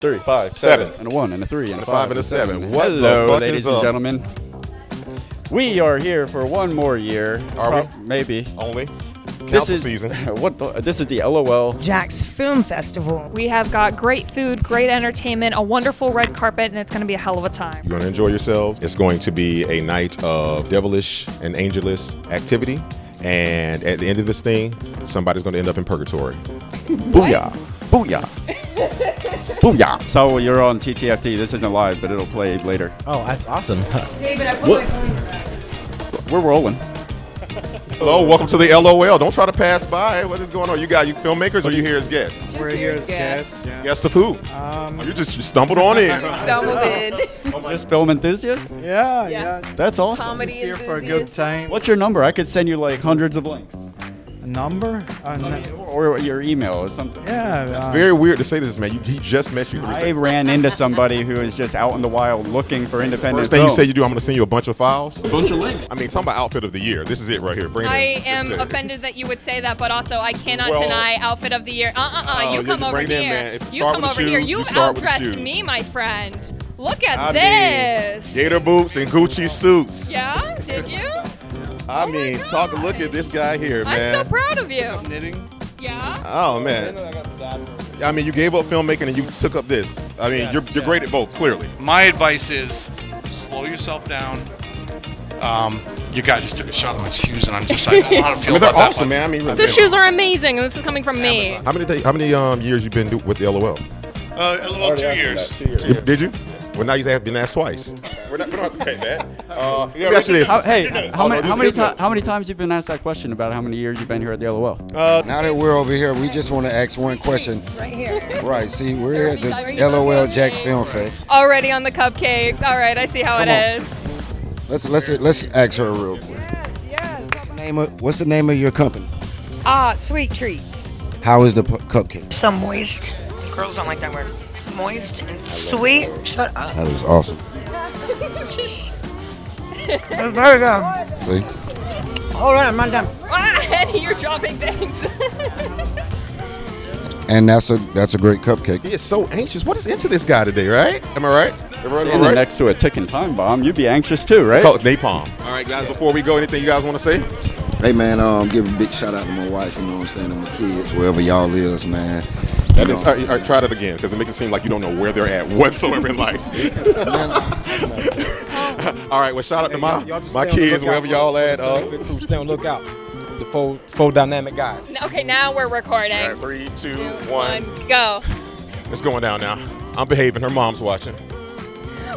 3, 5, 7, and a 1, and a 3, and a 5, and a 7. What Hello, the fuck ladies is and up? gentlemen. We are here for one more year. Are we? Maybe. Only. This Council is season. This is the LOL. Jax Film Festival. We have got great food, great entertainment, a wonderful red carpet, and it's going to be a hell of a time. You're going to enjoy yourselves. It's going to be a night of devilish and angelish activity. And at the end of this thing, somebody's going to end up in purgatory. Booyah. Booyah. Booyah. So you're on TTFT. This isn't live, but it'll play later. Oh, that's awesome. David, I put my phone. We're rolling. Hello, welcome to the LOL. Don't try to pass by. What is going on? You filmmakers or you here as guests? We're here as guests. Yeah. Guests of who? You just stumbled on in. Stumbled in. Just film enthusiasts? Yeah. That's awesome. Comedy Just here for a good time. What's your number? I could send you like hundreds of links. A number? Or your email or something. Yeah. Very weird to say this, man. He just met you 3 I seconds. ran into somebody who is just out in the wild looking for independent First thing you film. say you do, I'm going to send you a bunch of files. A bunch of links. I mean, talking about outfit of the year. This is it right here. Bring it I in. am This is it. offended that you would say that, but also I cannot Well- deny outfit of the year. Oh, You come you over bring it in, here. man. If you You start come with the over here. shoes, You you start with the outdressed shoes. me, my friend. Look at I this. mean, gator boots and Gucci suits. Yeah, did you? I mean, look at this guy here, man. I'm so proud of you. Knitting. Yeah. Oh, man. I mean, you gave up filmmaking and you took up this. I mean, you're great at both, clearly. My advice is slow yourself down. Your guy just took a shot at my shoes, and I'm just I don't know how to I feel mean, they're about that awesome, one. man. I mean, really. The shoes are amazing, and this is coming from me. How many years you been with the LOL? LOL 2 years. Did you? Well, now you've been asked twice. We don't have to pay that. Let me ask you this. How many times you've been asked that question about how many years you've been here at the LOL? Now that we're over here, we just want to ask one question. Right here. Right, see, we're here at the LOL Jax Film Fest. Already on the cupcakes. All right, I see how it is. Let's ask her real quick. Yes. What's the name of your company? Sweet treats. How is the cupcake? Some moist. Girls don't like that word. Moist and sweet. Shut up. That is awesome. It's very good. See? Hold on, I'm not done. Eddie, you're dropping things. And that's a great cupcake. He is so anxious. What is into this guy today, right? Am I right? Am I Standing next to a ticking time bomb, you'd be anxious too, right? Call it napalm. All right, guys, before we go, anything you guys want to say? Hey man, give a big shout out to my wife, you know what I'm saying, and my kids, wherever y'all is, man. All right, try that again, because it makes it seem like you don't know where they're at whatsoever in life. All right, well, shout out to my kids, wherever y'all at. Stay on lookout. The four dynamic guys. Okay, now we're recording. All right, 3, 2, 1. Go. It's going down now. I'm behaving. Her mom's watching.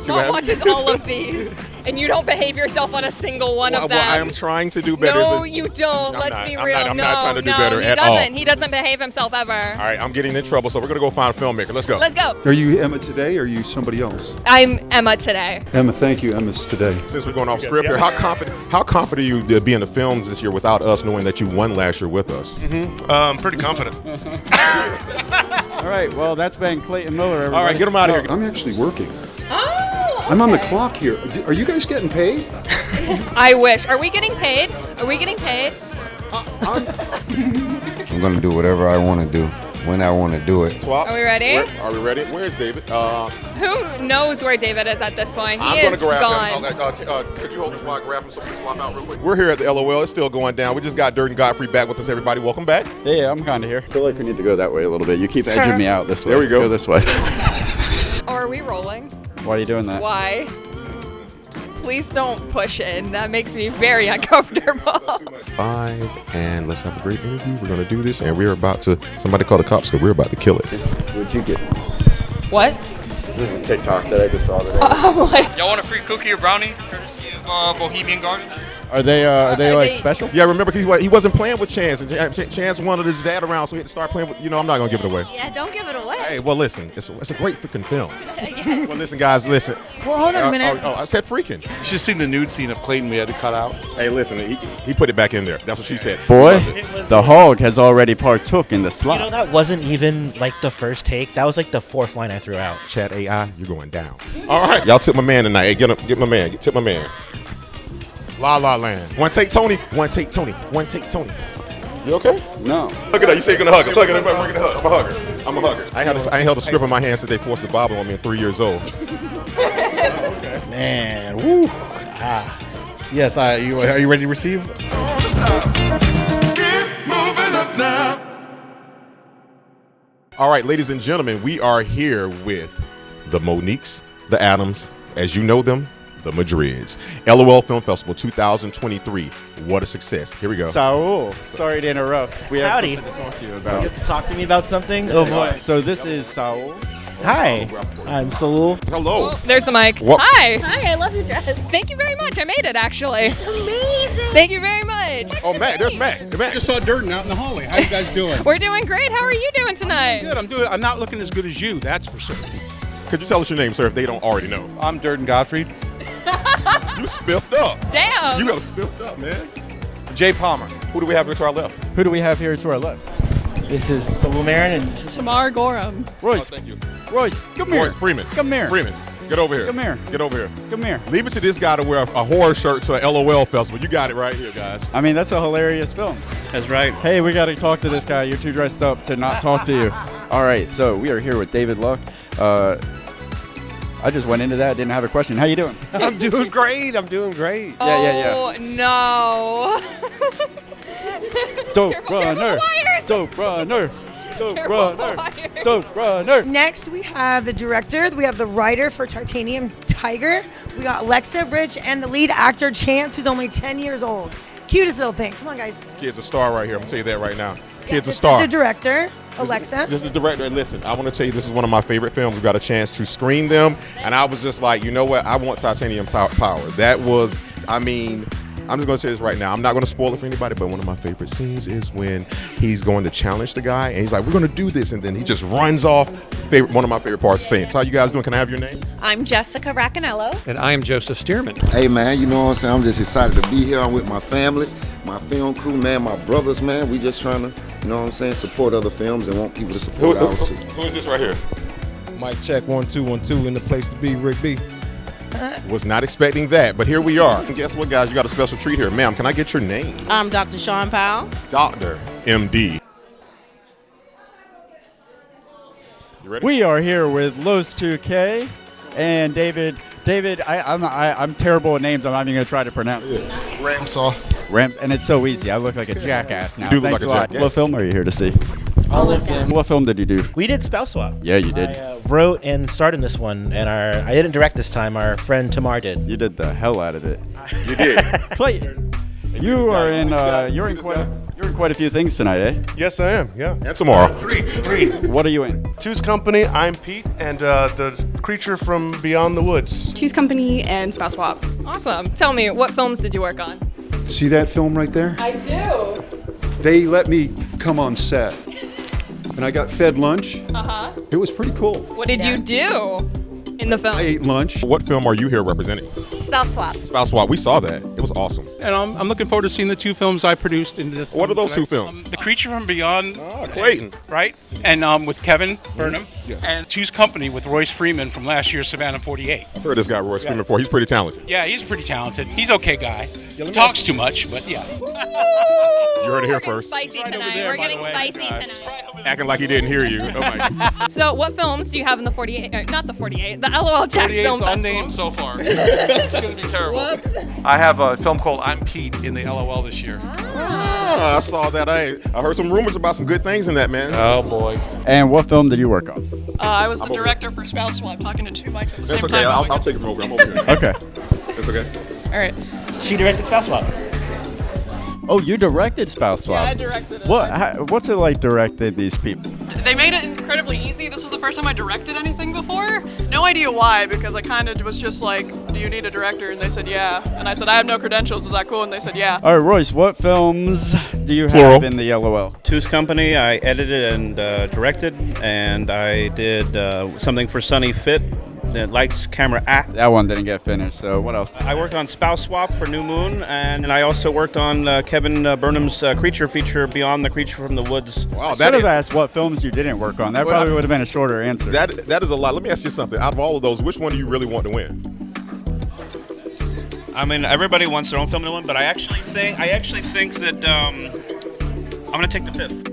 See what Mom happens? watches all of these, and you don't behave yourself on a single one of them. Well, I am trying to do better. No, you don't. Let's be real. I'm not trying to do better he at doesn't. all. He doesn't behave himself ever. All right, I'm getting in trouble, so we're going to go find a filmmaker. Let's go. Let's go. Are you Emma today or are you somebody else? I'm Emma today. Emma, thank you. Emma's today. Since we're going off script here, how confident are you to be in the films this year without us, knowing that you won last year with us? Pretty confident. All right, well, that's been Clayton Miller, everybody. All right, get him out of here. I'm actually working. Oh, I'm on the okay. clock here. Are you guys getting paid? I wish. Are we getting paid? Are we getting paid? I'm gonna do whatever I want to do when I want to do it. Swap. Are we ready? Are we ready? Where's David? Who knows where David is at this point? He I'm going is to grab gone. him. Could you hold this while I grab him so we can swap out real quick? We're here at the LOL. It's still going down. We just got Dirt and Godfrey back with us, everybody. Welcome back. Yeah, I'm kind of here. I feel like we need to go that way a little bit. You keep edging me out this way. There we go. Go this way. Or are we rolling? Why are you doing that? Why? Please don't push in. That makes me very uncomfortable. 5, and let's have a great interview. We're going to do this, and we're about to, somebody call the cops because we're about to kill it. What'd you get? What? This is a TikTok that I just saw today. I'm like, Y'all want a free cookie or brownie, courtesy of Bohemian Garden? Are they like they- special? Yeah, remember, he wasn't playing with Chance, and Chance wanted his dad around, so he had to start playing with, I'm not going to give it away. Yeah, don't give it away. Hey, well, listen, it's a great freaking film. Well, listen, guys, listen. Well, hold on a minute. I said freaking. You should see the nude scene of Clayton we had to cut out. Hey, listen, he put it back in there. That's what she said. Boy, the hog has already partook in the slop. You know, that wasn't even like the first take. That was like the fourth line I threw out. Chat AI, you're going down. All right, y'all tip my man tonight. Hey, get my man. Tip my man. La La Land. One take, Tony. One take, Tony. One take, Tony. You okay? No. Look at that. You say you're gonna hug us. Hug her. Everybody, we're gonna hug. I'm a hugger. I'm a hugger. I ain't held a script in my hand since they forced the Bible on me at 3 years old. Man, woo. Yes, are you ready to receive? All right, ladies and gentlemen, we are here with the Moniques, the Adams, as you know them, the Madrids. LOL Film Festival 2023. What a success. Here we go. Saul, sorry to interrupt. We have Howdy. something to talk to you You about. have to talk to me about something? Oh boy. So this is Saul. Hi, I'm Saul. Hello. Oh, there's the mic. What? Hi. Hi, I love your dress. Thank you very much. I made it, actually. Amazing. Thank you very much. Oh, Matt, there's Matt. Hey, Matt. Just saw Durden out in the hallway. How you guys doing? We're doing great. How are you doing tonight? Good. I'm not looking as good as you. That's for certain. Could you tell us your name, sir, if they don't already know? I'm Durden Gottfried. You spiffed up. Damn. You got spiffed up, man. Jay Palmer. Who do we have here to our left? Who do we have here to our left? This is Saul Marin and Tamar Gorham. Royce. Thank you. Royce, come here. Freeman. Come here. Freeman, get over here. Come here. Get over here. Come here. Leave it to this guy to wear a horror shirt to an LOL festival. You got it right here, guys. I mean, that's a hilarious film. That's right. Hey, we got to talk to this guy. You're too dressed up to not talk to you. All right, so we are here with David Luck. I just went into that, didn't have a question. How you doing? I'm doing great. Yeah. Oh, no. Dope Careful, careful, runner. wires. Dope runner. Dope Careful, runner. wires. Dope runner. Next, we have the director. We have the writer for Titanium Tiger. We got Alexa Rich and the lead actor Chance, who's only 10 years old. Cutest little thing. Come on, guys. This kid's a star right here. I'm going to tell you that right now. Kid's a This star. is the director, Alexa. This is the director. And listen, I want to tell you, this is one of my favorite films. We got a chance to screen them. And I was just like, you know what? I want Titanium Power. That was, I mean, I'm just going to say this right now. I'm not going to spoil it for anybody, but one of my favorite scenes is when he's going to challenge the guy. And he's like, we're going to do this. And then he just runs off. One of my favorite parts of saying, how you guys doing? Can I have your name? I'm Jessica Raccanello. And I am Joseph Stearman. Hey, man, you know what I'm saying? I'm just excited to be here. I'm with my family, my film crew, man, my brothers, man. We just trying to, you know what I'm saying, support other films and want people to support ours too. Who is this right here? Mic check 1 2 1 2 in the place to be. Rick B. Was not expecting that, but here we are. And guess what, guys? You got a special treat here. Ma'am, can I get your name? I'm Dr. Sean Powell. Dr. MD. You ready? We are here with Los 2K and David. David, I'm terrible at names. I'm not even gonna try to pronounce it. Rams, and it's so easy. I look like a jackass now. You do look Thanks like a a lot. jackass. What film are you here to see? What film did you do? we did Spouse Swap. Yeah, you did. I wrote and starred in this one, and I didn't direct this time. Our friend Tamar did. You did the hell out of it. You did. Clayton, you are in. You're in quite a few things tonight, eh? Yes, I am. Yeah. And tomorrow. Three. What are you in? Two's Company. I'm Pete, and the creature from beyond the woods. Two's Company and Spouse Swap. Awesome. Tell me, what films did you work on? See that film right there? I do. They let me come on set. And I got fed lunch. Uh-huh. It was pretty cool. What did you do in the film? I ate lunch. What film are you here representing? Spouse Swap. Spouse Swap. We saw that. It was awesome. And I'm looking forward to seeing the two films I produced. What are those two films? The Creature from Beyond, Clayton. right? And with Kevin Burnham. Yes. And Two's Company with Royce Freeman from last year's Savannah 48. I've heard this guy Royce Freeman before. He's pretty talented. Yeah, he's pretty talented. He's okay guy. He talks too much, but yeah. You heard it here We're getting first. spicy Right over tonight. there, We're by the getting way, spicy guys. tonight. Acting like he didn't hear you. Oh my. So, what films do you have in the 48? Not the 48. The LOL Jax Film 48's Festival. unnamed so far. It's going to be terrible. Whoops. I have a film called I'm Pete in the LOL this year. I saw that. I heard some rumors about some good things in that, man. Oh, boy. And what film did you work on? I was the director for Spouse Swap, talking to two mics at the That's same okay. time. I'll take him over. I'm over here. Okay. It's okay. All right. She directed Spouse Swap. Oh, you directed Spouse Swap. Yeah, I directed it. What's it like directing these people? They made it incredibly easy. This was the first time I directed anything before. No idea why, because I kind of was just like, do you need a director? And they said, yeah. And I said, I have no credentials. Is that cool? And they said, yeah. All right, Royce, what films do you have Plural. in the LOL? Two's Company. I edited and directed, and I did something for Sunny Fit that likes camera act. That one didn't get finished, so what else? I worked on Spouse Swap for New Moon, and I also worked on Kevin Burnham's creature feature, Beyond the Creature from the Woods. Wow, Should have asked what films you didn't work on. That Well, probably would have been a shorter answer. that is a lot. Let me ask you something. Out of all of those, which one do you really want to win? I mean, everybody wants their own film to win, but I actually think that I'm gonna take the fifth.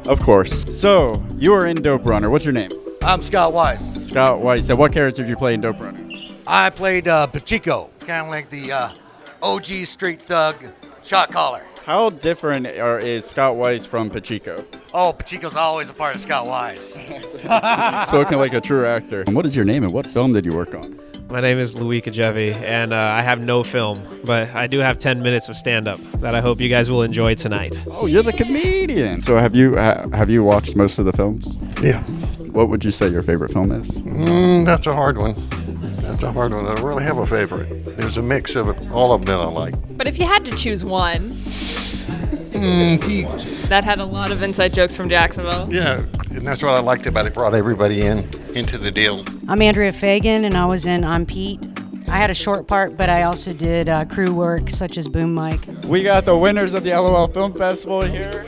Of course. So, you are in Dope Runner. What's your name? I'm Scott Wise. Scott Wise. So what character did you play in Dope Runner? I played Pachico, kind of like the OG street thug shot caller. How different is Scott Wise from Pachico? Oh, Pachico's always a part of Scott Wise. So looking like a true actor. And what is your name and what film did you work on? My name is Louis Kajevi, and I have no film, but I do have 10 minutes of stand-up that I hope you guys will enjoy tonight. Oh, you're the comedian. So have you watched most of the films? Yeah. What would you say your favorite film is? That's a hard one. That's a hard one. I don't really have a favorite. There's a mix of it, all of them I like. But if you had to choose one, Pete. that had a lot of inside jokes from Jacksonville. Yeah, and that's what I liked about it. Brought everybody into the deal. I'm Andrea Fagan, and I was in I'm Pete. I had a short part, but I also did crew work such as boom mic. We got the winners of the LOL Film Festival here.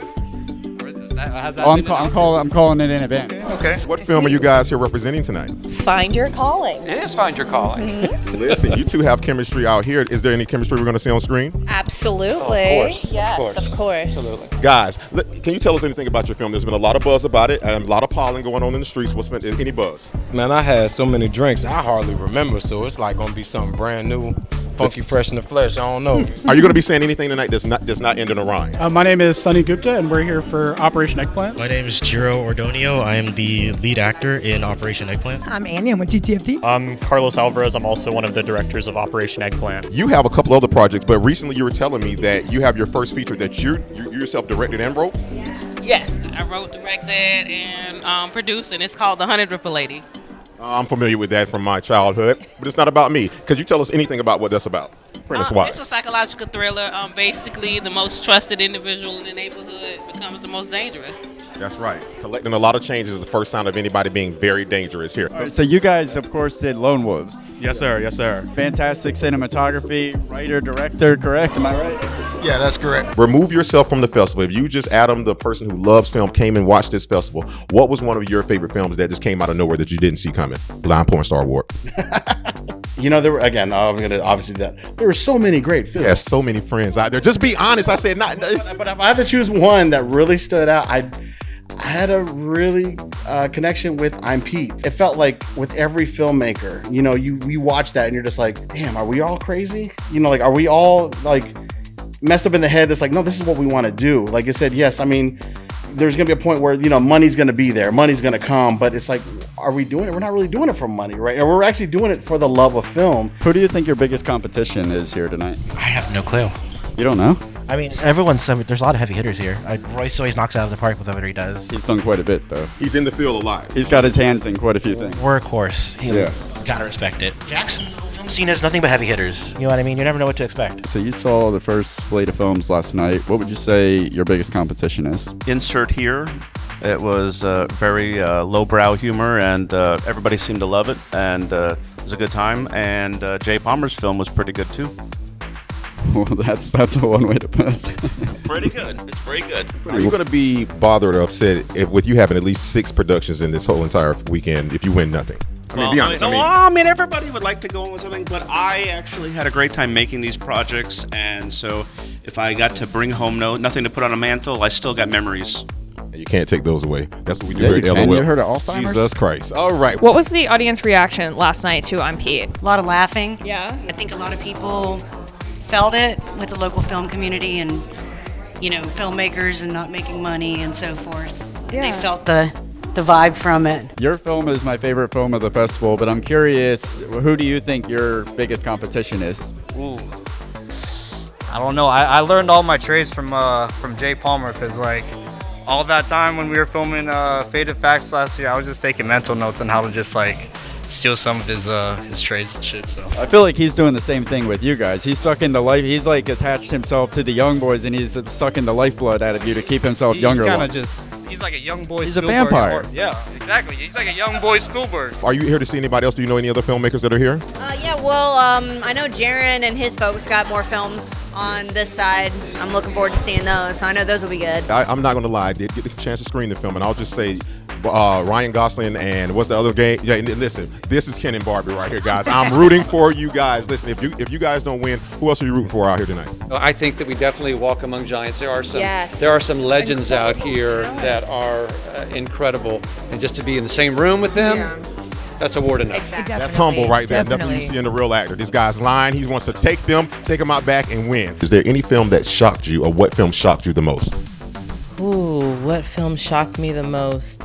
I'm calling it in advance. Okay. What film are you guys here representing tonight? Find Your Calling. It is Find Your Calling. Listen, you two have chemistry out here. Is there any chemistry we're going to see on screen? Absolutely. Oh, of course. Yes, of course. Absolutely. Guys, can you tell us anything about your film? There's been a lot of buzz about it, and a lot of pollen going on in the streets. What's been any buzz? Man, I had so many drinks, I hardly remember, so it's like going to be something brand new, funky, fresh in the flesh. I don't know. Are you going to be saying anything tonight that's not end in a rhyme? My name is Sunny Gupta, and we're here for Operation Eggplant. My name is Jiro Ordonio. I am the lead actor in Operation Eggplant. I'm Annie. I'm with TTFT. I'm Carlos Alvarez. I'm also one of the directors of Operation Eggplant. You have a couple other projects, but recently you were telling me that you have your first feature that you yourself directed and wrote? Yes, I wrote, directed, and produced, and it's called The 100th Lady. I'm familiar with that from my childhood, but it's not about me. Could you tell us anything about what that's about? It's a psychological thriller. Basically, the most trusted individual in the neighborhood becomes the most dangerous. That's right. Collecting a lot of changes is the first sign of anybody being very dangerous here. All right, so you guys, of course, did Lone Wolves. Yes, sir. Yes, sir. Fantastic cinematography, writer, director, correct? Am I right? Yeah, that's correct. Remove yourself from the festival. If you just, Adam, the person who loves film, came and watched this festival, what was one of your favorite films that just came out of nowhere that you didn't see coming? Blind Porn Star Award. You know, there were, again, I'm going to obviously do that. There were so many great films. Yes, so many friends out there. Just be honest. I said not. But if I had to choose one that really stood out, I had a really connection with I'm Pete. It felt like with every filmmaker, you know, you watch that and you're just like, damn, are we all crazy? You know, like, are we all like messed up in the head? It's like, no, this is what we want to do. Like I said, yes, I mean, there's going to be a point where, you know, money's going to be there. Money's going to come. But it's like, are we doing it? We're not really doing it for money, right? We're actually doing it for the love of film. Who do you think your biggest competition is here tonight? I have no clue. You don't know? I mean, there's a lot of heavy hitters here. Royce always knocks it out of the park with whatever he does. He's done quite a bit, though. He's in the field a lot. He's got his hands in quite a few things. Workhorse. Yeah. Gotta respect it. Jacksonville film scene has nothing but heavy hitters. You know what I mean? You never know what to expect. So you saw the first slate of films last night. What would you say your biggest competition is? Insert here. It was very lowbrow humor, and everybody seemed to love it, and it was a good time. And Jay Palmer's film was pretty good too. Well, that's a one way to put it. Pretty good. It's very good. Are you going to be bothered or upset with you having at least 6 productions in this whole entire weekend if you win nothing? I mean, be honest. I mean, everybody would like to go on with something, but I actually had a great time making these projects, and so if I got to bring home nothing to put on a mantle, I still got memories. You can't take those away. That's what we do Yeah, here at you can. LOL. You heard of Alzheimer's? Jesus Christ. All right. What was the audience reaction last night to I'm Pete? A lot of laughing. Yeah. I think a lot of people felt it with the local film community and, you know, filmmakers and not making money and so forth. Yeah. They felt the vibe from it. Your film is my favorite film of the festival, but I'm curious, who do you think your biggest competition is? Ooh. I don't know. I learned all my trades from Jay Palmer, because like all that time when we were filming Faded Facts last year, I was just taking mental notes on how to just like steal some of his trades and shit. So I feel like he's doing the same thing with you guys. He's sucking the life. He's like attached himself to the young boys, and he's sucking the lifeblood out of you to keep himself younger. He's like a young boy. He's a Spielberg. vampire. Yeah, exactly. He's like a young boy Spielberg. Are you here to see anybody else? Do you know any other filmmakers that are here? Yeah, well, I know Jaron and his folks got more films on this side. I'm looking forward to seeing those, so I know those will be good. I'm not going to lie. I did get the chance to screen the film, and I'll just say Ryan Gosling and what's the other game? Yeah, listen, this is Ken and Barbie right here, guys. I'm rooting for you guys. Listen, if you guys don't win, who else are you rooting for out here tonight? I think that we definitely walk among giants. There are some Yes. legends out here that are incredible, and just to be in the same room with them, that's award enough. Exactly. That's humble right there. Nothing you see in a real actor. This guy's lying. He wants to take them out back and win. Is there any film that shocked you, or what film shocked you the most? Ooh, what film shocked me the most?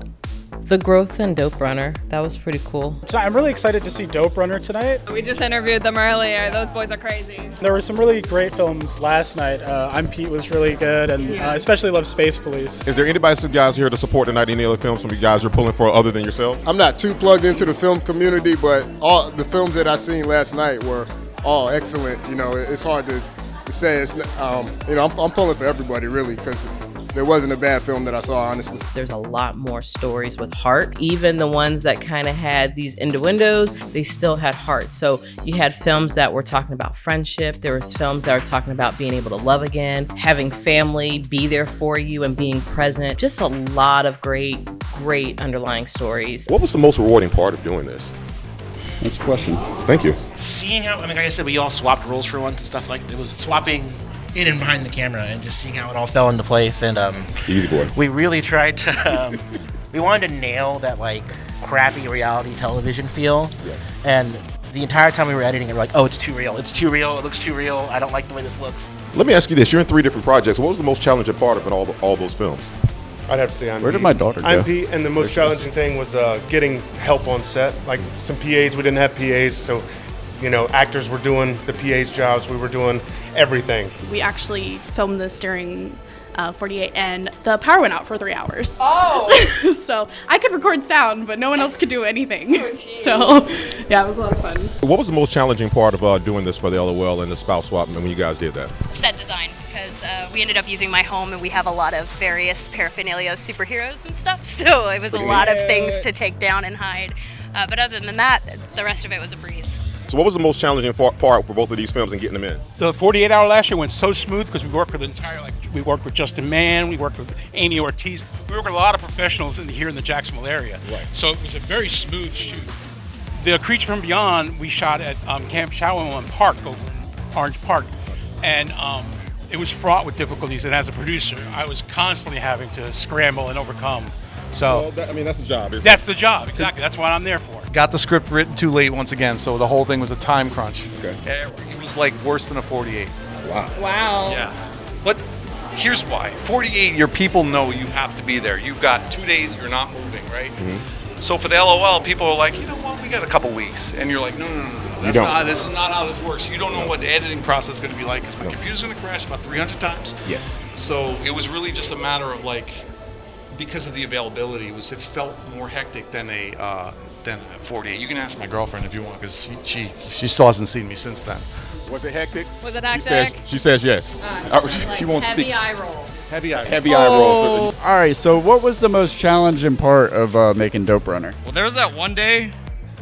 The growth in Dope Runner. That was pretty cool. Tonight, I'm really excited to see Dope Runner tonight. We just interviewed them earlier. Those boys are crazy. There were some really great films last night. I'm Pete was really good, and I especially love Space Police. Is there anybody guys here to support tonight? Any other films from you guys are pulling for other than yourself? I'm not too plugged into the film community, but all the films that I seen last night were all excellent. You know, it's hard to say. It's you know, I'm pulling for everybody really, because there wasn't a bad film that I saw, honestly. There's a lot more stories with heart. Even the ones that kind of had these innuendos, they still had heart. So you had films that were talking about friendship. There was films that were talking about being able to love again, having family be there for you and being present. Just a lot of great underlying stories. What was the most rewarding part of doing this? That's the question. Thank you. Seeing how, like I said, we all swapped roles for once and stuff like that. It was swapping in and behind the camera and just seeing how it all fell into place. And easy boy. We really tried to, we wanted to nail that like crappy reality television feel. Yes. And the entire time we were editing it, we're like, oh, it's too real. It's too real. It looks too real. I don't like the way this looks. Let me ask you this. You're in 3 different projects. What was the most challenging part of all those films? I'd have to say I'm Where Pete. did my daughter go? I'm Pete, and the most challenging thing was getting help on set. Like some PAs, we didn't have PAs, so you know, actors were doing the PA's jobs. We were doing everything. We actually filmed this during 48, and the power went out for 3 hours. Oh! So I could record sound, but no one else could do anything. So yeah, it was a lot of fun. What was the most challenging part of doing this for the LOL and the spouse swap when you guys did that? Set design, because we ended up using my home and we have a lot of various paraphernalia of superheroes and stuff, so it was a lot of things to take down and hide. But other than that, the rest of it was a breeze. So what was the most challenging part for both of these films and getting them in? The 48-hour last year went so smooth because we worked with we worked with Justin Mann, we worked with Amy Ortiz, we worked with a lot of professionals here in the Jacksonville area. Right. So it was a very smooth shoot. The Creature from Beyond we shot at Camp Chowwan Park over in Orange Park, and it was fraught with difficulties. And as a producer, I was constantly having to scramble and overcome. So well, I mean, that's the job. That's the job, exactly. That's what I'm there for. Got the script written too late once again, so the whole thing was a time crunch. Okay. It was like worse than a 48. Wow. Wow. Yeah. But here's why. 48, your people know you have to be there. You've got 2 days, you're not moving, right? Mm-hmm. So for the LOL, people are like, you know what, we got a couple weeks. And you're like, no. This is not how this works. You don't know what the editing process is going to be like, because my computer's going to crash about 300 times. Yes. So it was really just a matter of like, because of the availability, it felt more hectic than a 48. You can ask my girlfriend if you want, because she still hasn't seen me since then. Was it hectic? Was it hectic? She says yes. She won't speak. Heavy eye roll. Heavy eye roll. All right, so what was the most challenging part of making Dope Runner? Well, there was that one day.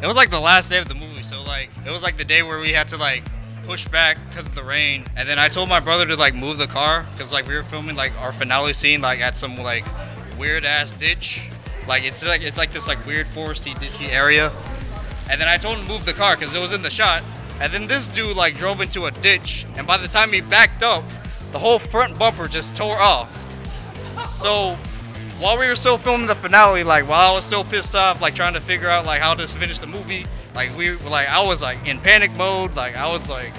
It was like the last day of the movie, so like it was like the day where we had to like push back because of the rain, and then I told my brother to like move the car because like we were filming like our finale scene like at some like weird ass ditch, like it's like this like weird foresty ditchy area, and then I told him to move the car because it was in the shot, and then this dude like drove into a ditch, and by the time he backed up, the whole front bumper just tore off. So while we were still filming the finale, like while I was still pissed off, like trying to figure out like how to finish the movie, like I was like in panic mode, like I was like,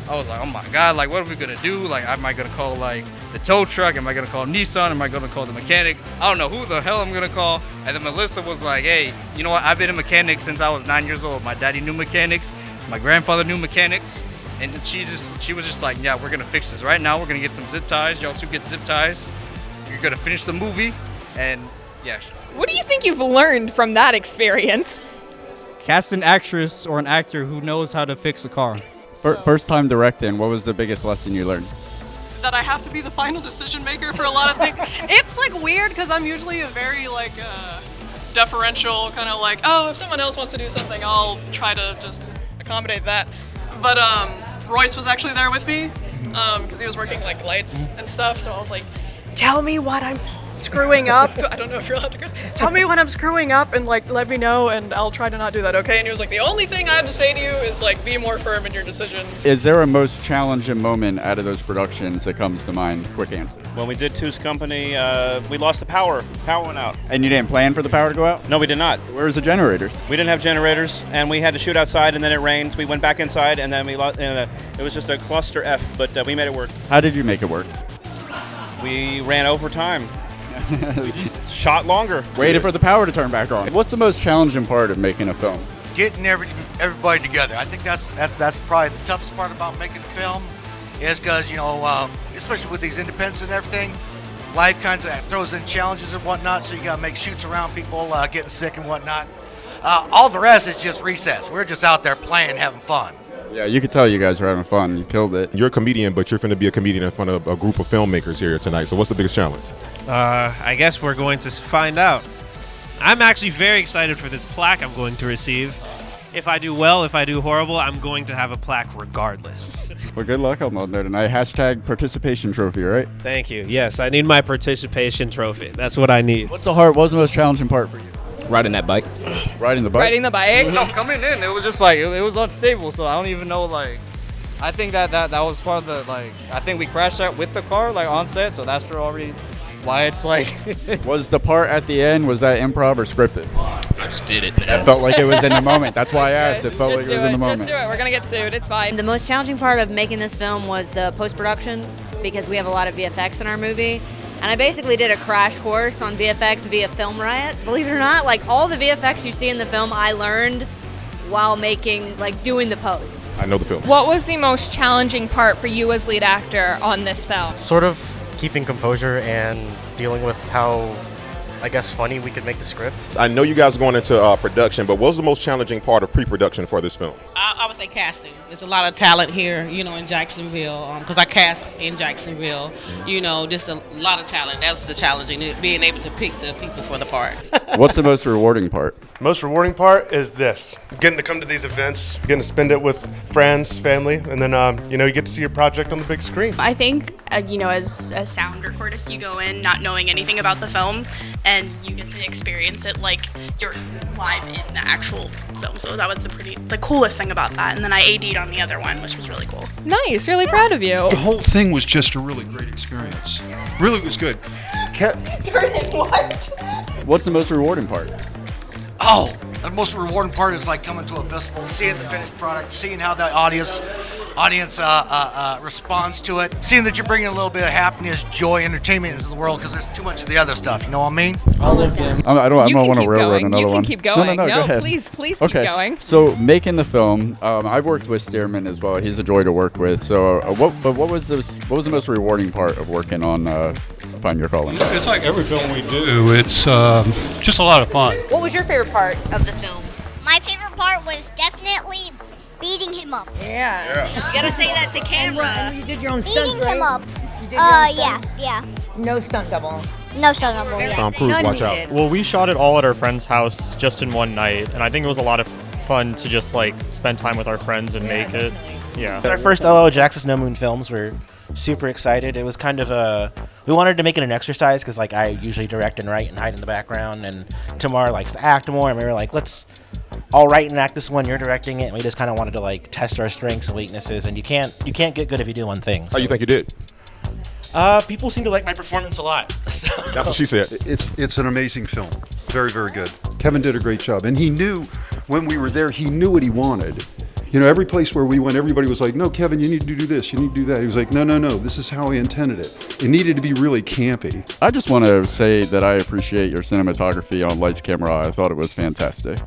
oh my god, like what are we gonna do? Like, am I gonna call like the tow truck? Am I gonna call Nissan? Am I gonna call the mechanic? I don't know who the hell I'm gonna call. And then Melissa was like, hey, you know what? I've been a mechanic since I was 9 years old. My daddy knew mechanics. My grandfather knew mechanics. And she was just like, yeah, we're gonna fix this right now. We're gonna get some zip ties. Y'all two get zip ties. You're gonna finish the movie. And yeah. What do you think you've learned from that experience? Cast an actress or an actor who knows how to fix a car. First time directing, what was the biggest lesson you learned? That I have to be the final decision maker for a lot of things. It's like weird because I'm usually a very like deferential kind of like, oh, if someone else wants to do something, I'll try to just accommodate that. But Royce was actually there with me because he was working like lights and stuff. So I was like, tell me what I'm screwing up. I don't know if you're allowed to curse. Tell me when I'm screwing up and like let me know, and I'll try to not do that, okay? And he was like, the only thing I have to say to you is like be more firm in your decisions. Is there a most challenging moment out of those productions that comes to mind? Quick answer. When we did Two's Company, we lost the power. Power went out. And you didn't plan for the power to go out? No, we did not. Where's the generators? We didn't have generators, and we had to shoot outside, and then it rained. We went back inside, and then we lost. It was just a cluster F, but we made it work. How did you make it work? We ran overtime. We shot longer. Waited for the power to turn back on. What's the most challenging part of making a film? Getting everybody together. I think that's probably the toughest part about making a film, is because especially with these independents and everything, life kind of throws in challenges and whatnot. So you got to make shoots around people getting sick and whatnot. All the rest is just recess. We're just out there playing, having fun. Yeah, you could tell you guys are having fun. You killed it. You're a comedian, but you're going to be a comedian in front of a group of filmmakers here tonight. So what's the biggest challenge? I guess we're going to find out. I'm actually very excited for this plaque I'm going to receive. If I do well, if I do horrible, I'm going to have a plaque regardless. Well, good luck on there tonight. # participation trophy, right? Thank you. Yes, I need my participation trophy. That's what I need. What was the most challenging part for you? Riding that bike. Riding the bike? Riding the bike? No, coming in, it was just like, it was unstable, so I don't even know, like, I think that was part of the, like, I think we crashed out with the car, like, on set, so that's already why it's like. Was the part at the end, was that improv or scripted? I just did it. It felt like it was in the moment. That's why I asked. It felt like it was in the moment. Just do it. We're going to get sued. It's fine. The most challenging part of making this film was the post-production, because we have a lot of VFX in our movie. And I basically did a crash course on VFX via Film Riot. Believe it or not, like all the VFX you see in the film, I learned while doing the post. I know the film. What was the most challenging part for you as lead actor on this film? Sort of keeping composure and dealing with how, I guess, funny we could make the script. I know you guys are going into production, but what was the most challenging part of pre-production for this film? I would say casting. There's a lot of talent here, in Jacksonville, because I cast in Jacksonville. Just a lot of talent. That's the challenging, being able to pick the people for the part. What's the most rewarding part? Most rewarding part is this: getting to come to these events, getting to spend it with friends, family, and then you get to see your project on the big screen. I think as a sound recordist, you go in not knowing anything about the film, and you get to experience it like you're live in the actual film. So that was the coolest thing about that. And then I AD'd on the other one, which was really cool. Nice, really proud of you. The whole thing was just a really great experience. Really was good. What's the most rewarding part? Oh, the most rewarding part is like coming to a festival, seeing the finished product, seeing how the audience responds to it, seeing that you're bringing a little bit of happiness, joy, entertainment into the world, because there's too much of the other stuff. You know what I mean? I don't want to railroad another one. You can keep going. No, go ahead. Please keep going. So making the film, I've worked with Stearman as well. He's a joy to work with. So what was the most rewarding part of working on Find Your Calling? It's like every film we do. It's just a lot of fun. What was your favorite part of the film? My favorite part was definitely beating him up. Yeah. You gotta say that to camera. And you did your own stunts, Beating him right? up. You did your own Yeah. stunts? No stunt double. No stunt double. Yeah. Tom Cruise, watch out. Well, we shot it all at our friend's house just in one night, and I think it was a lot of fun to just spend time with our friends and make it. Yeah. Our first LO Jax's No Moon films. We're super excited. It was kind of we wanted to make it an exercise because I usually direct and write and hide in the background, and Tamar likes to act more, and we were like, let's all write and act this one. You're directing it, and we just kind of wanted to test our strengths and weaknesses. And you can't get good if you do one thing. How you think you did? People seem to like my performance a lot. So. That's what she said. It's an amazing film. Very, very good. Kevin did a great job, and he knew when we were there. He knew what he wanted. Every place where we went, everybody was like, "No, Kevin, you need to do this. You need to do that." He was like, "No. This is how I intended it. It needed to be really campy." I just want to say that I appreciate your cinematography on Lights Camera. I thought it was fantastic.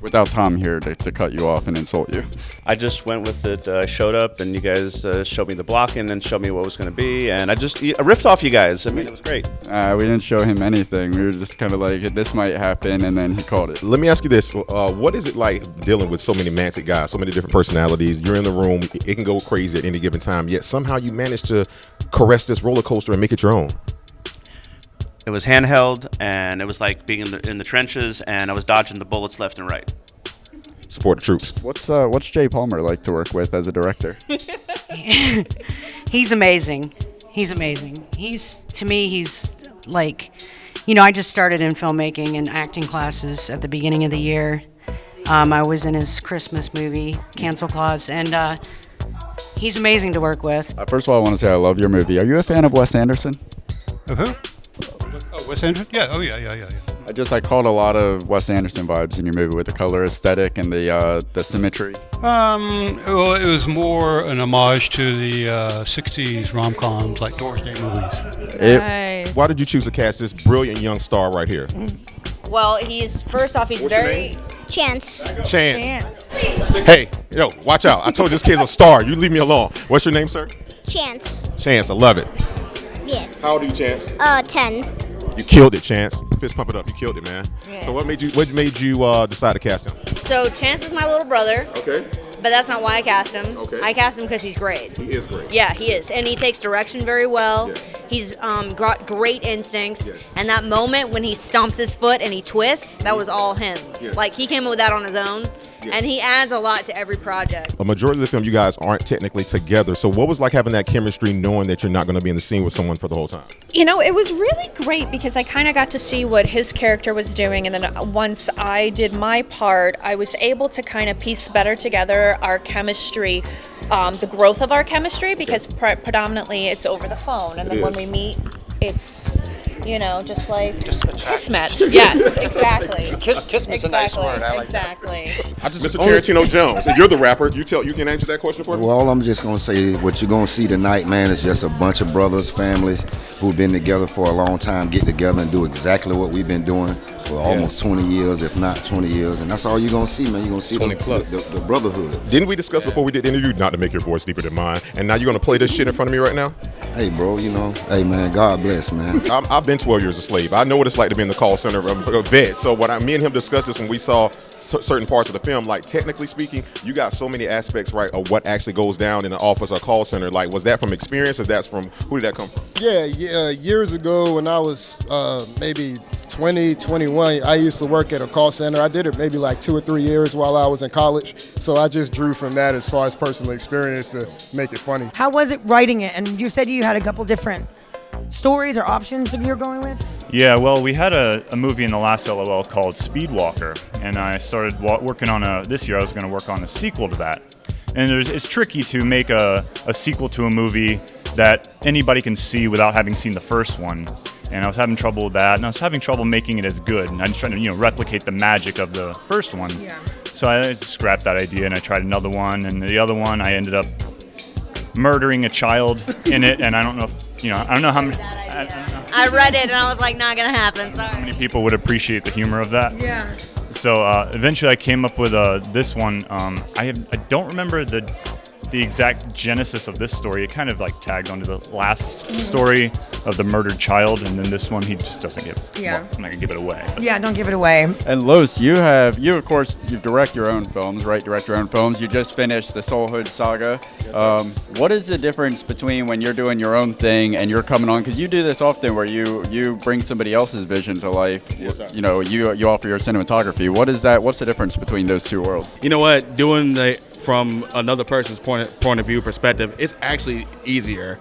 Without Tom here to cut you off and insult you. I just went with it. I showed up, and you guys showed me the blocking and showed me what was going to be, and I riffed off you guys. I mean, it was great. We didn't show him anything. We were just kind of like, this might happen, and then he called it. Let me ask you this. What is it like dealing with so many romantic guys, so many different personalities? You're in the room. It can go crazy at any given time, yet somehow you manage to caress this roller coaster and make it your own. It was handheld, and it was like being in the trenches, and I was dodging the bullets left and right. Support the troops. What's Jay Palmer like to work with as a director? He's amazing. He's amazing. He's like, you know, I just started in filmmaking and acting classes at the beginning of the year. I was in his Christmas movie, Cancel Clause, and he's amazing to work with. First of all, I want to say I love your movie. Are you a fan of Wes Anderson? Of who? Oh, Wes Anderson? Yeah. Oh, yeah. I caught a lot of Wes Anderson vibes in your movie with the color aesthetic and the symmetry. Well, it was more an homage to the 60s rom-coms, like Doris Day movies. Why did you choose to cast this brilliant young star right here? Well, he's What's your very. name? Chance. Chance. Hey, yo, watch out. I told you this kid's a star. You leave me alone. What's your name, sir? Chance. Chance, I love it. Yeah. How old are you, Chance? 10. You killed it, Chance. Fist pump it up. You killed it, man. Yes. So what made you decide to cast him? So Chance is my little brother. Okay. But that's not why I cast him. Okay. I cast him because he's great. He is great. Yeah, he is. And he takes direction very well. Yes. He's got great instincts. Yes. And that moment when he stomps his foot and he twists, that was all him. Yes. Like, he came up with that on his own. Yes. And he adds a lot to every project. A majority of the film, you guys aren't technically together. So what was like having that chemistry, knowing that you're not going to be in the scene with someone for the whole time? You know, it was really great because I kind of got to see what his character was doing. And then once I did my part, I was able to kind of piece better together our chemistry, the growth of our chemistry, because predominantly it's over the phone. And then when we meet, it's, you know, just like kiss match. Yes, exactly. Kiss me's a nice word. I like exactly. Mr. Tarantino Jones, and you're the rapper. You can answer that question for me? Well, I'm just gonna say what you're gonna see tonight, man, is just a bunch of brothers, families who've been together for a long time, get together and do exactly what we've been doing for almost 20 years, if not 20 years, and that's all you're gonna see, man. You're gonna see 20 the brotherhood. Didn't we discuss before we did the interview not to make your voice deeper than mine? And now you're gonna play this shit in front of me right now? Hey, bro, you know, hey, man, God bless, man. I've been 12 years a slave. I know what it's like to be in the call center of a vet. So me and him discussed this when we saw certain parts of the film. Like, technically speaking, you got so many aspects, right, of what actually goes down in an office or call center. Like, was that from experience, or that's from, who did that come from? Yeah, years ago when I was maybe 20, 21, I used to work at a call center. I did it maybe like 2 or 3 years while I was in college. So I just drew from that as far as personal experience to make it funny. How was it writing it? And you said you had a couple different stories or options that you were going with? Yeah, well, we had a movie in the last LOL called Speedwalker, and I started working on this year I was going to work on a sequel to that. And it's tricky to make a sequel to a movie that anybody can see without having seen the first one. And I was having trouble with that, and I was having trouble making it as good. And I was trying to, replicate the magic of the first one. Yeah. So I scrapped that idea, and I tried another one. And the other one, I ended up murdering a child in it. And I don't know if, I don't know how many. I read it, and I was like, not going to happen. Sorry. How many people would appreciate the humor of that? Yeah. So eventually I came up with this one. I don't remember the exact genesis of this story. It kind of like tagged onto the last story of the murdered child, and then this one he just doesn't give. Yeah. Well, I'm not gonna give it away. Yeah, don't give it away. And Los, you of course you direct your own films, right? Direct your own films. You just finished the Soulhood Saga. What is the difference between when you're doing your own thing and you're coming on? Because you do this often, where you bring somebody else's vision to life. Yes, sir. You offer your cinematography. What is that? What's the difference between those two worlds? You know what? Doing from another person's point of view perspective, it's actually easier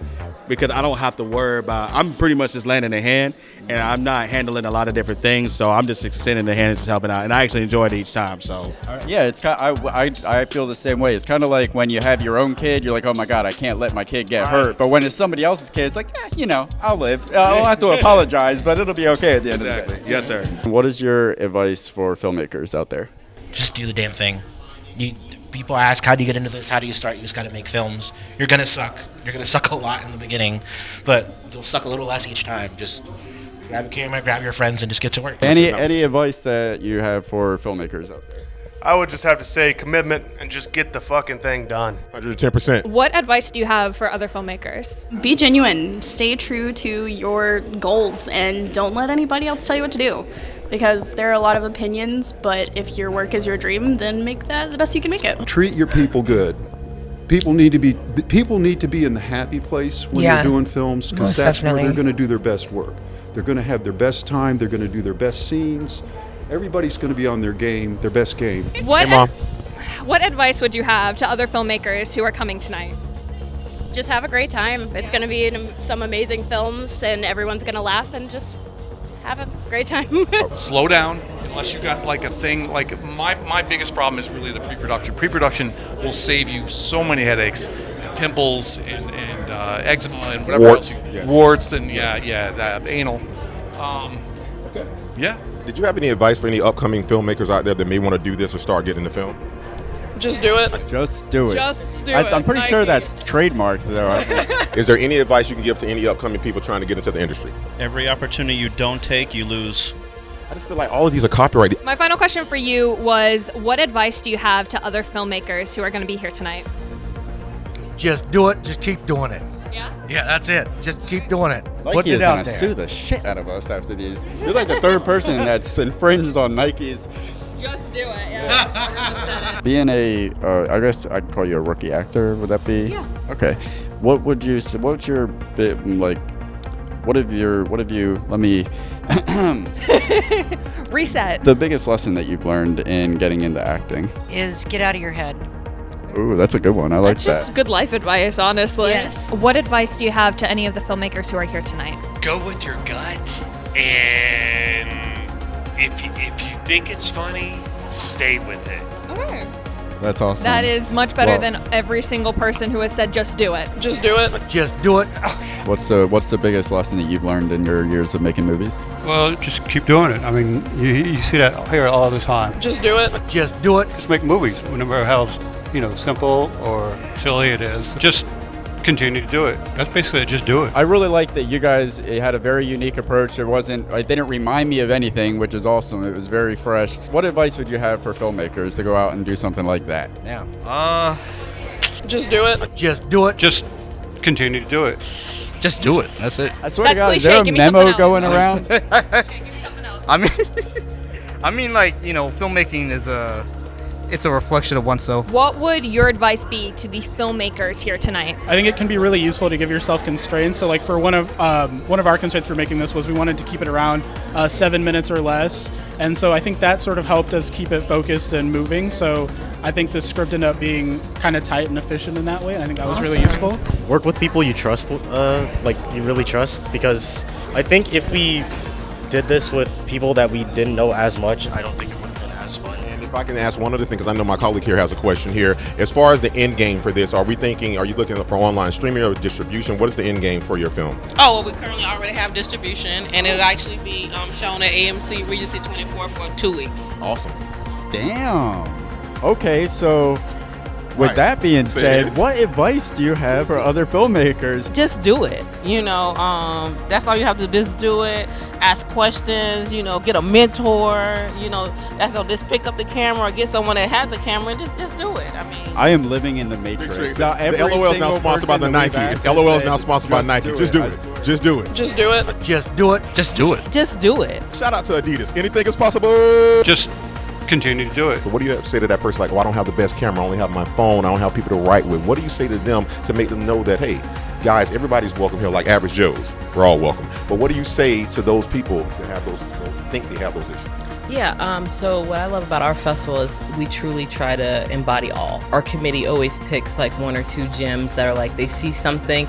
because I don't have to worry about. I'm pretty much just landing a hand, and I'm not handling a lot of different things. So I'm just extending the hand and just helping out, and I actually enjoy it each time. So yeah, it's kind. I feel the same way. It's kind of like when you have your own kid, you're like, oh my God, I can't let my kid get hurt. But when it's somebody else's kid, it's like, I'll live. I'll have to apologize, but it'll be okay at the end of the day. Yes, sir. What is your advice for filmmakers out there? Just do the damn thing. People ask, how do you get into this? How do you start? You just got to make films. You're going to suck. You're going to suck a lot in the beginning, but you'll suck a little less each time. Just grab a camera, grab your friends, and just get to work. Any advice that you have for filmmakers out there? I would just have to say commitment and just get the fucking thing done. 110%. What advice do you have for other filmmakers? Be genuine. Stay true to your goals and don't let anybody else tell you what to do. Because there are a lot of opinions, but if your work is your dream, then make that the best you can make it. Treat your people good. People need to be in the happy place when they're doing films, because that's where they're going to do their best work. They're going to have their best time. They're going to do their best scenes. Everybody's going to be on their game, their best game. What advice would you have to other filmmakers who are coming tonight? just have a great time. It's going to be in some amazing films, and everyone's going to laugh and just have a great time. Slow down unless you got like a thing. Like my biggest problem is really the pre-production. Pre-production will save you so many headaches, and pimples, and eczema, and whatever Warts. else. Yes. Warts and that anal. Okay. Yeah. Did you have any advice for any upcoming filmmakers out there that may want to do this or start getting into film? Just do it. Just do it. Just do I'm pretty sure that's trademarked, though. Is there any advice you can give to any upcoming people trying to get into the industry? Every opportunity you don't take, you lose. I just feel like all of these are copyrighted. My final question for you was, what advice do you have to other filmmakers who are going to be here tonight? Just do it. Just keep doing it. Yeah? Yeah, that's it. Just keep doing it. Nike Put is it out gonna there. sue the shit out of us after these. You're like the third person that's infringed on Nike's. Just do it, yeah. Being I guess I'd call you a rookie actor. Would that be? Yeah. Okay. What would you say? What's your bit like? What have you? Let me. Reset. The biggest lesson that you've learned in getting into acting. Is get out of your head. Ooh, that's a good one. I like That's that. just good life advice, honestly. Yes. What advice do you have to any of the filmmakers who are here tonight? Go with your gut, and if you think it's funny, stay with it. Okay. That's awesome. That is much better Well, than every single person who has said just do it. Just do it. Just do it. What's the biggest lesson that you've learned in your years of making movies? Well, just keep doing it. I mean, you see that here all the time. Just do it. Just do it. Just make movies, no matter how simple or silly it is. Just continue to do it. That's basically it. Just do it. I really like that you guys had a very unique approach. It didn't remind me of anything, which is awesome. It was very fresh. What advice would you have for filmmakers to go out and do something like that? Yeah. Just do it. Just do it. Just continue to do it. Just do it. That's it. I swear to God, is there a memo going around? I mean, filmmaking is it's a reflection of oneself. What would your advice be to the filmmakers here tonight? I think it can be really useful to give yourself constraints. So, like for one of our constraints for making this was we wanted to keep it around 7 minutes or less, and so I think that sort of helped us keep it focused and moving. So I think the script ended up being kind of tight and efficient in that way, and I think that was really useful. Work with people you trust, you really trust, because I think if we did this with people that we didn't know as much, I don't think it would have been as fun. If I can ask one other thing, because I know my colleague here has a question here. As far as the end game for this, are you looking for online streaming or distribution? What is the end game for your film? Oh, well, we currently already have distribution, and it'll actually be shown at AMC Regency 24 for 2 weeks. Awesome. Damn. Okay, so with that being said, what advice do you have for other filmmakers? Just do it. That's all you have to do. Just do it. Ask questions. Get a mentor. That's all. Just pick up the camera or get someone that has a camera and just do it. I mean, I am living in the Matrix. The LOL is now sponsored by the Nike. LOL is now sponsored by Nike. Just do it. Just do it. Just do it. Just do it. Just do it. Just do it. Shout out to Adidas. Anything is possible. Just continue to do it. But what do you say to that person like, I don't have the best camera, I only have my phone, I don't have people to write with? What do you say to them to make them know that, hey, guys, everybody's welcome here, like average Joes. We're all welcome. But what do you say to those people that have those, think they have those issues? Yeah, so what I love about our festival is we truly try to embody all. Our committee always picks like 1 or 2 gems that are like they see something.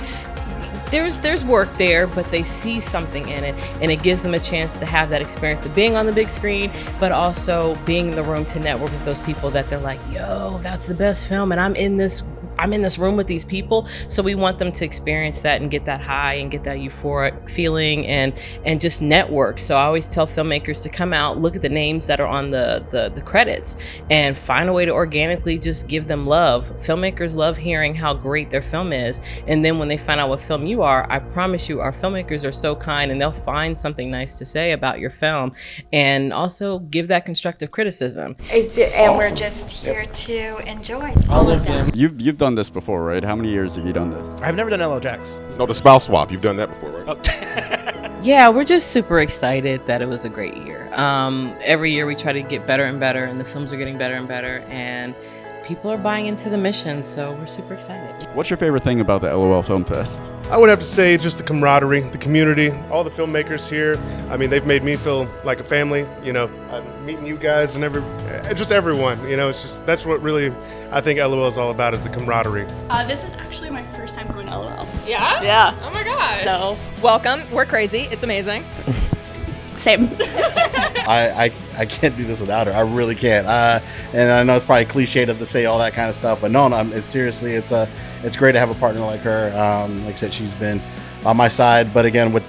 There's work there, but they see something in it, and it gives them a chance to have that experience of being on the big screen, but also being in the room to network with those people that they're like, yo, that's the best film, and I'm in this room with these people. So we want them to experience that and get that high and get that euphoric feeling and just network. So I always tell filmmakers to come out, look at the names that are on the credits, and find a way to organically just give them love. Filmmakers love hearing how great their film is, and then when they find out what film you are, I promise you our filmmakers are so kind and they'll find something nice to say about your film and also give that constructive criticism. And we're just here to enjoy all of them. You've done this before, right? How many years have you done this? I've never done LO Jax. No, the spouse swap. You've done that before, right? Yeah, we're just super excited that it was a great year. Every year we try to get better and better, and the films are getting better and better, and people are buying into the mission, so we're super excited. What's your favorite thing about the LOL Film Fest? I would have to say just the camaraderie, the community, all the filmmakers here. I mean, they've made me feel like a family. You know, I'm meeting you guys and just everyone. You know, it's just that's what really I think LOL is all about, is the camaraderie. This is actually my first time going to LOL. Yeah? Yeah. Oh my gosh. So welcome. We're crazy. It's amazing. Same. I can't do this without her. I really can't. And I know it's probably cliched to say all that kind of stuff, but no, it's seriously, it's great to have a partner like her. Like I said, she's been on my side. But again, with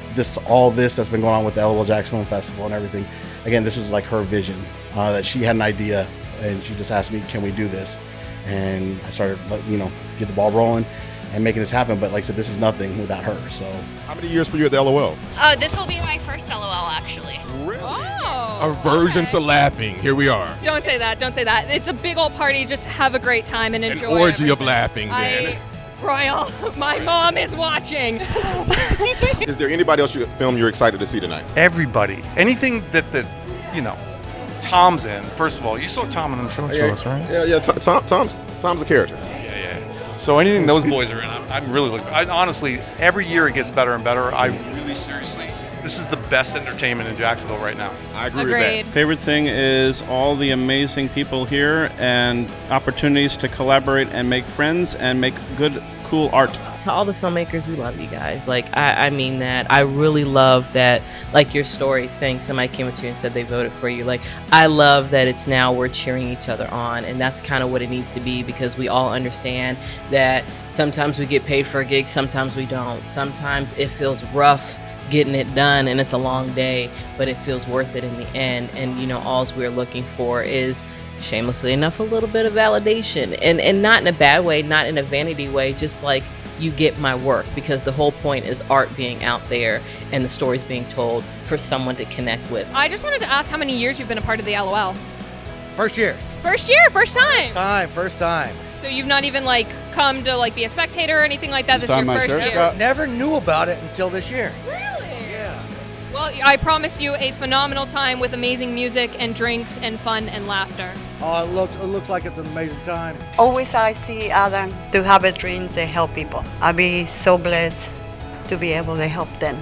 all this that's been going on with the LOL Jax Film Festival and everything, again, this was like her vision, that she had an idea and she just asked me, can we do this? And I started, get the ball rolling and making this happen. But like I said, this is nothing without her. So how many years for you at the LOL? This will be my first LOL, actually. Really? Oh. Aversion to laughing. Here we are. Don't say that. Don't say that. It's a big old party. Just have a great time and enjoy. An orgy of everything. laughing, then. Royal, my mom is watching. Is there anybody else film you're excited to see tonight? Everybody. Anything that Tom's in. First of all, you saw Tom in the film show, right? Yeah. Tom's a character. So anything those boys are in, I'm really looking. Honestly, every year it gets better and better. This is the best entertainment in Jacksonville right now. I agree with that. Favorite thing is all the amazing people here and opportunities to collaborate and make friends and make good, cool art. To all the filmmakers, we love you guys. Like, I mean that. I really love that, like your story saying somebody came up to you and said they voted for you. Like, I love that it's now we're cheering each other on, and that's kind of what it needs to be, because we all understand that sometimes we get paid for a gig, sometimes we don't. Sometimes it feels rough getting it done and it's a long day, but it feels worth it in the end. And all we're looking for is, shamelessly enough, a little bit of validation, and not in a bad way, not in a vanity way, just like you get my work, because the whole point is art being out there and the stories being told for someone to connect with. I just wanted to ask how many years you've been a part of the LOL. First year. First year, first time. First time. So you've not even come to be a spectator or anything like that. This is your first year. Never knew about it until this year. Really? Yeah. Well, I promise you a phenomenal time with amazing music and drinks and fun and laughter. Oh, it looks like it's an amazing time. Always I see Adam to have a dreams and help people. I be so blessed to be able to help them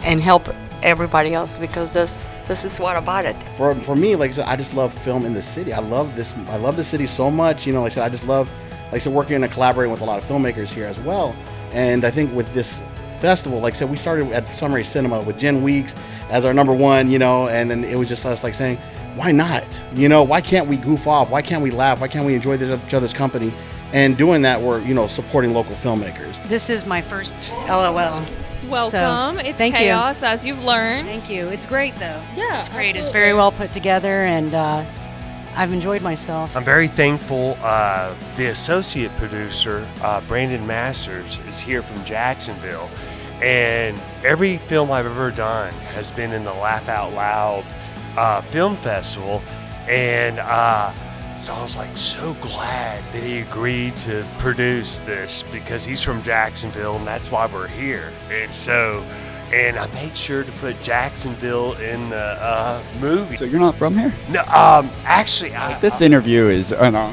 and help everybody else, because this is what about it. For me, like I said, I just love film in the city. I love the city so much. Like I said, I just love, working and collaborating with a lot of filmmakers here as well. And I think with this festival, like I said, we started at Summary Cinema with Jen Weeks as our number one, and then it was just us saying, why not? Why can't we goof off? Why can't we laugh? Why can't we enjoy each other's company? And doing that, we're, supporting local filmmakers. This is my first LOL. Welcome. It's thank chaos, you. as you've learned. Thank you. It's great, though. Yeah, it's great. absolutely. It's very well put together, and I've enjoyed myself. I'm very thankful. The associate producer, Brandon Masters, is here from Jacksonville. And every film I've ever done has been in the Laugh Out Loud film festival. And so I was so glad that he agreed to produce this, because he's from Jacksonville and that's why we're here. And I made sure to put Jacksonville in the movie. So you're not from here? No, actually, this interview is. I know.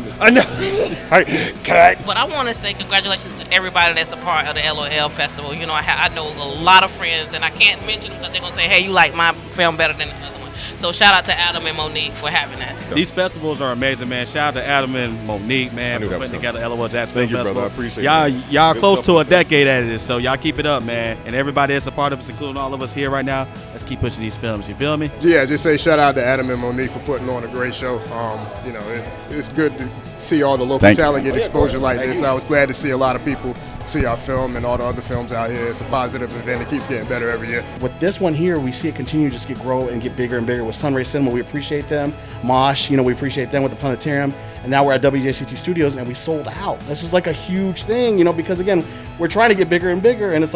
Cut. But I want to say congratulations to everybody that's a part of the LOL Festival. I know a lot of friends, and I can't mention them because they're going to say, hey, you like my film better than the other one. So shout out to Adam and Monique for having us. These festivals are amazing, man. Shout out to Adam and Monique, man, for putting together LOL Jax Film Festival. Thank you, brother. I appreciate it. Y'all close to a decade at it, so y'all keep it up, man. And everybody that's a part of us, including all of us here right now, let's keep pushing these films. You feel me? Yeah, just say shout out to Adam and Monique for putting on a great show. It's good to see all the local talent get exposure like this. I was glad to see a lot of people see our film and all the other films out here. It's a positive event. It keeps getting better every year. With this one here, we see it continue to just grow and get bigger and bigger. With Sunray Cinema, we appreciate them. Mosh, we appreciate them with the Planetarium. And now we're at WJCT Studios and we sold out. This is a huge thing, because again, we're trying to get bigger and bigger, and it's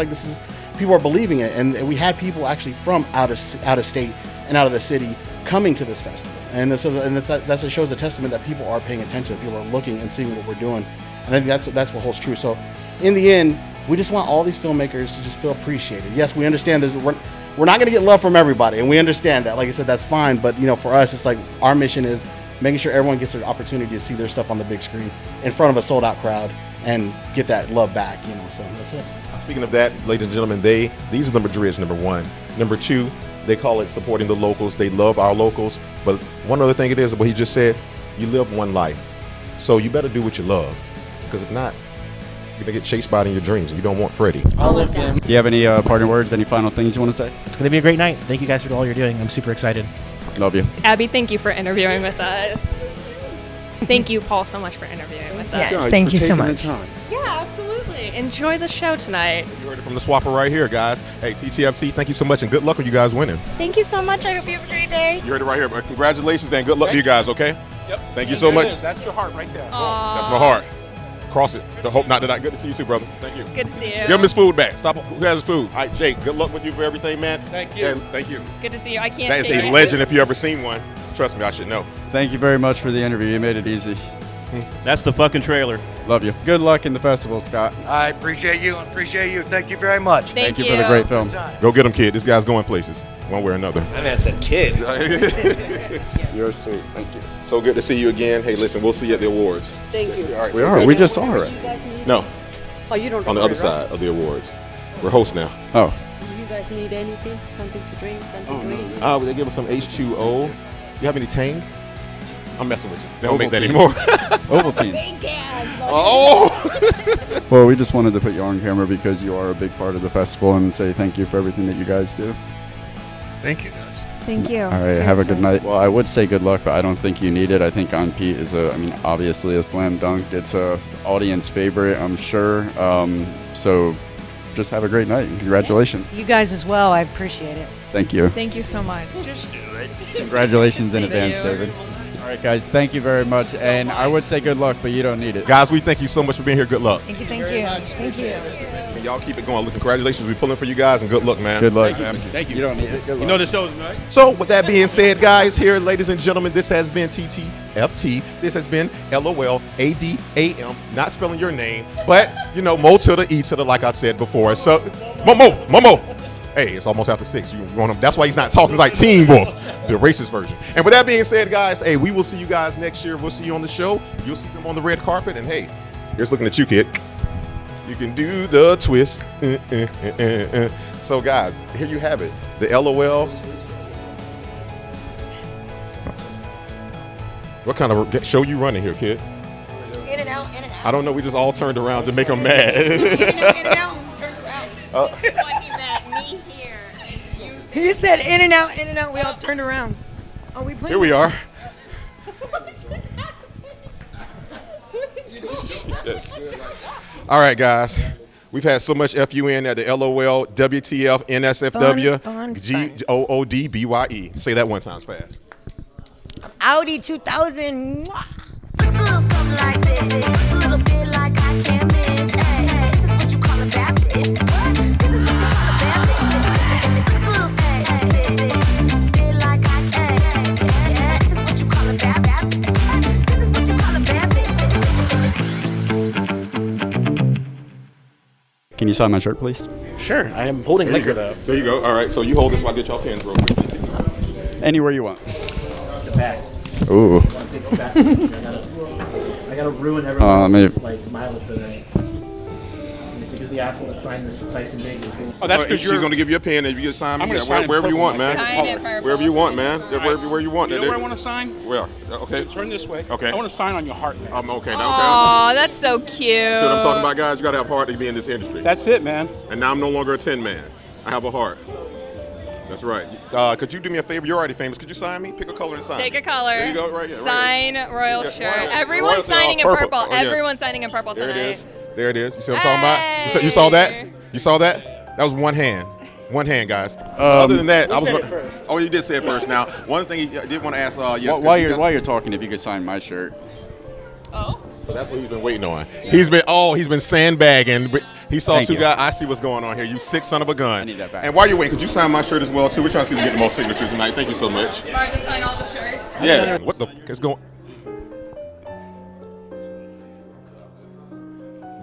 people are believing it. And we had people actually from out of state and out of the city coming to this festival. And that shows a testament that people are paying attention. People are looking and seeing what we're doing. And I think that's what holds true. So in the end, we just want all these filmmakers to just feel appreciated. Yes, we understand we're not going to get love from everybody, and we understand that. Like I said, that's fine. But for us, it's our mission is making sure everyone gets their opportunity to see their stuff on the big screen in front of a sold out crowd and get that love back, you know, so that's it. Speaking of that, ladies and gentlemen, these are the Madrids, number one. Number two, they call it supporting the locals. They love our locals. But one other thing it is, what he just said, you live one life. So you better do what you love. Because if not, you're going to get chased by it in your dreams. And you don't want Freddie. All of them. Do you have any parting words, any final things you want to say? It's going to be a great night. Thank you guys for all you're doing. I'm super excited. Love you. Abby, thank you for interviewing with us. Thank you, Paul, so much for interviewing with us. Yes, thank you so much. Yeah, absolutely. Enjoy the show tonight. You heard it from the swapper right here, guys. Hey, TTFT, thank you so much, and good luck with you guys winning. Thank you so much. I hope you have a great day. You heard it right here. But congratulations, and good luck to you guys, okay? Yep. Thank you so much. That's your heart right there. That's my heart. Cross it. Hope not tonight. Good to see you too, brother. Thank you. Good to see you. Give him his food back. Stop. Who has his food? All right, Jake, good luck with you for everything, man. Thank you. And thank you. Good to see you. I can't That is shake a it. legend if you ever seen one. Trust me, I should know. Thank you very much for the interview. You made it easy. That's the fucking trailer. Love you. Good luck in the festival, Scott. I appreciate you. Thank you very much. Thank you for the great film. Go get him, kid. This guy's going places, one way or another. That man said kid. You're sweet. Thank you. So good to see you again. Hey, listen, we'll see you at the awards. Thank you. All right, We so are. good. We just saw her. No, Oh, you don't on the know other it, side of the awards. We're hosts now. Oh. Do you guys need anything? Something to drink? Something to eat? They give us some H2O. You have any Tang? I'm messing with you. They don't make that anymore. Ovaltine. Oh! Well, we just wanted to put you on camera because you are a big part of the festival and say thank you for everything that you guys do. Thank you, guys. Thank you. All right, have a good night. Well, I would say good luck, but I don't think you need it. I think On Pete is obviously a slam dunk. It's a audience favorite, I'm sure. So just have a great night. Congratulations. You guys as well. I appreciate it. Thank you. Thank you so much. Just do it. Congratulations in Thank advance, you. David. All right, guys, thank you very much. And I would say good luck, but you don't need it. Guys, we thank you so much for being here. Good luck. Thank you. Thank you. And y'all keep it going. Congratulations. We're pulling for you guys, and good luck, man. Good luck. Thank you. You don't need it. Good luck. You know the show's right. So, with that being said, guys, here, ladies and gentlemen, this has been TTFT. This has been LOLADAM. Not spelling your name, but, Mo to the E to the, like I said before. So, Momo. Hey, it's almost after 6. That's why he's not talking. It's like Teen Wolf, the racist version. And with that being said, guys, hey, we will see you guys next year. We'll see you on the show. You'll see them on the red carpet. And hey, here's looking at you, kid. You can do the twist. So, guys, here you have it. The LOL. What kind of show you running here, kid? In and out, in and out. I don't know. We just all turned around to make them mad. In and out, we turned around. He said in and out, we all turned around. Are we playing? Here we are. Yes. All right, guys. We've had so much FUN at the LOL, WTF, NSFW, Fun. GOODBYE. Say that one time fast. Audi 2000. Mwah. Looks a little something like this. Looks a little bit like I can't miss. Hey, this is what you call a bad bitch. This is what you call a bad bitch. Looks a little something bit like I can't. This is what you call a bad bitch. This is what you call a bad bitch. Can you sign my shirt, please? Sure. I am holding liquor, though. There you go. All right. So you hold this while I get y'all pens real quick. Anywhere you want. The back. Ooh. I gotta ruin everyone's mileage for the night. Because the asshole that signed this nice and big. Oh, that's because she's going to give you a pen and you get sign. I'm gonna sign wherever you purple, want, my man. favorite color. Sign it Wherever you want, man. Where you want. You know where I want to sign? Where? Okay. Turn this way. Okay. I want to sign on your heart, man. Okay. Aw, that's so cute. See what I'm talking about, guys? You got to have heart to be in this industry. That's it, man. And now I'm no longer a 10 man. I have a heart. That's right. Could you do me a favor? You're already famous. Could you sign me? Pick a color and sign Take me. a color. There you go, right here. Sign Royal shirt. Royal. Everyone's Royal, signing in purple. purple. Oh, yes. Everyone's signing in purple There tonight. it is. There it is. You see what I'm talking about? You saw that? You saw that? That was one hand. One hand, guys. Other than that, I was. said it first. Oh, you did say it first. Now, one thing I did want to ask. Yes. While you're talking, if you could sign my shirt. So that's what he's been waiting on. He's been sandbagging. He saw Thank two you. guys. I see what's going on here. You sick son of a gun. I need that back. And while you're waiting, could you sign my shirt as well too? We're trying to see if we get the most signatures tonight. Thank you so much. Bart, just sign all the shirts. Yes. What the f is going?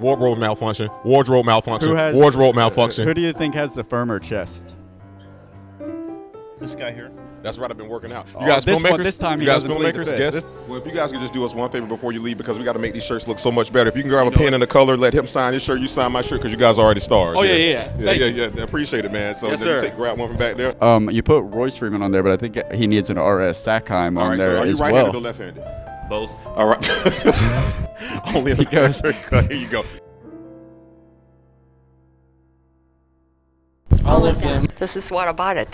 Wardrobe malfunction. Wardrobe malfunction. Wardrobe malfunction. Who do you think has the firmer chest? guy here. That's right. I've been working out. You Oh, guys, this one- filmmakers. this time you he guys, doesn't plead the filmmakers. fifth. Guess. Well, if you guys could just do us one favor before you leave, because we got to make these shirts look so much better. If you can grab a pen and a color, let him sign his shirt. You sign my shirt because you guys are already stars. Oh, yeah. I appreciate it, man. So Yes, then you sir. grab one from back there. You put Royce Freeman on there, but I think he needs an RS Sackheim All on right. there So are you as right-handed well. or left-handed? Both. All right. Only in the goes. Here you go. All of them. This is what about it.